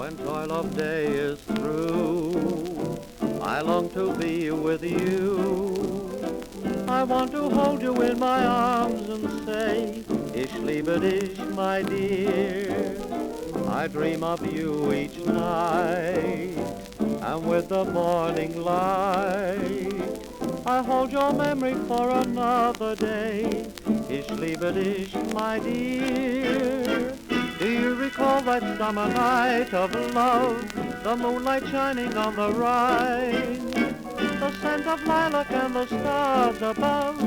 When toil of day is through, I long to be with you. I want to hold you in my arms and say, Ich liebe dich, my dear. I dream of you each night, and with the morning light, I hold your memory for another day. Ich liebe dich, my dear. Do you recall that summer night of love, the moonlight shining on the Rhine, the scent of lilac and the stars above?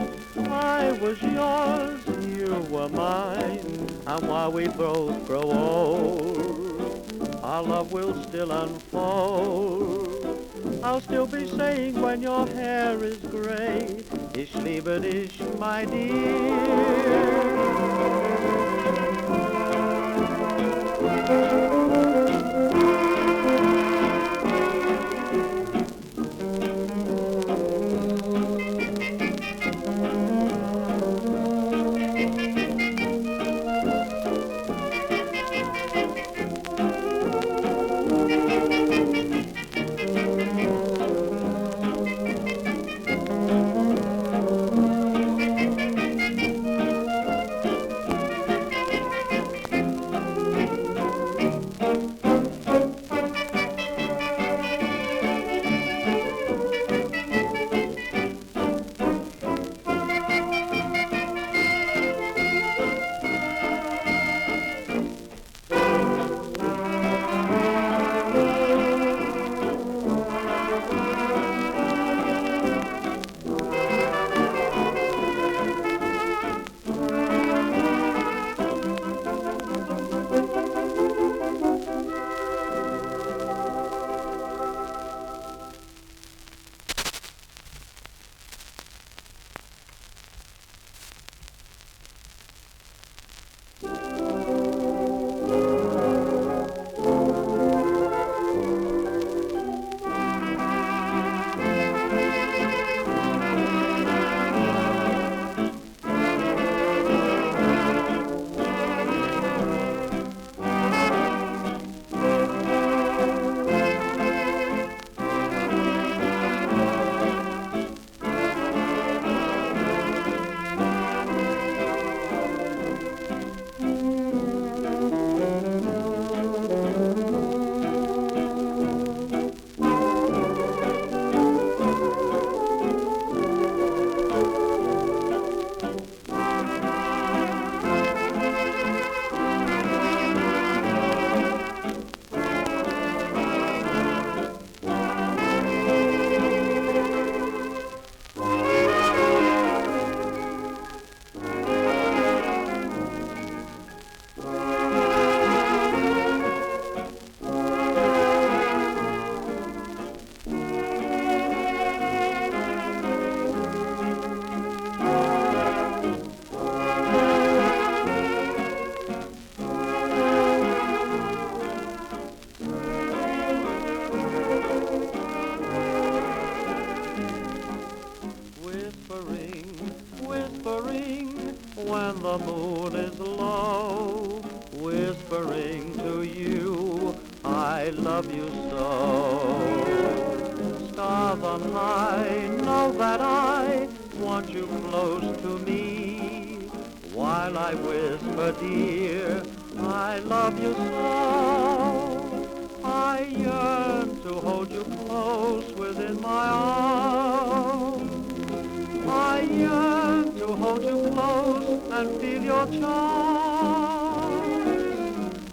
I was yours, you were mine, and while we both grow old, our love will still unfold. I'll still be saying when your hair is gray, Ich liebe dich, my dear. When the moon is low, whispering to you, I love you so. Stars on high, know that I want you close to me, while I whisper, dear, I love you so. I yearn to hold you close within my arms. I yearn to hold you close and feel your charms.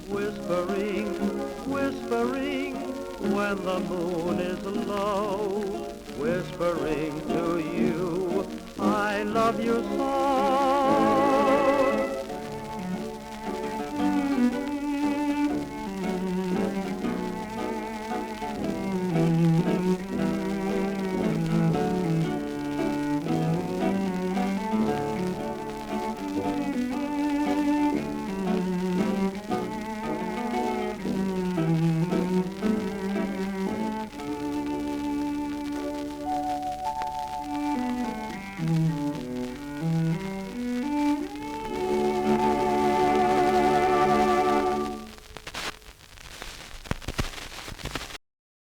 Whispering, whispering, when the moon is low, whispering to you, I love you so.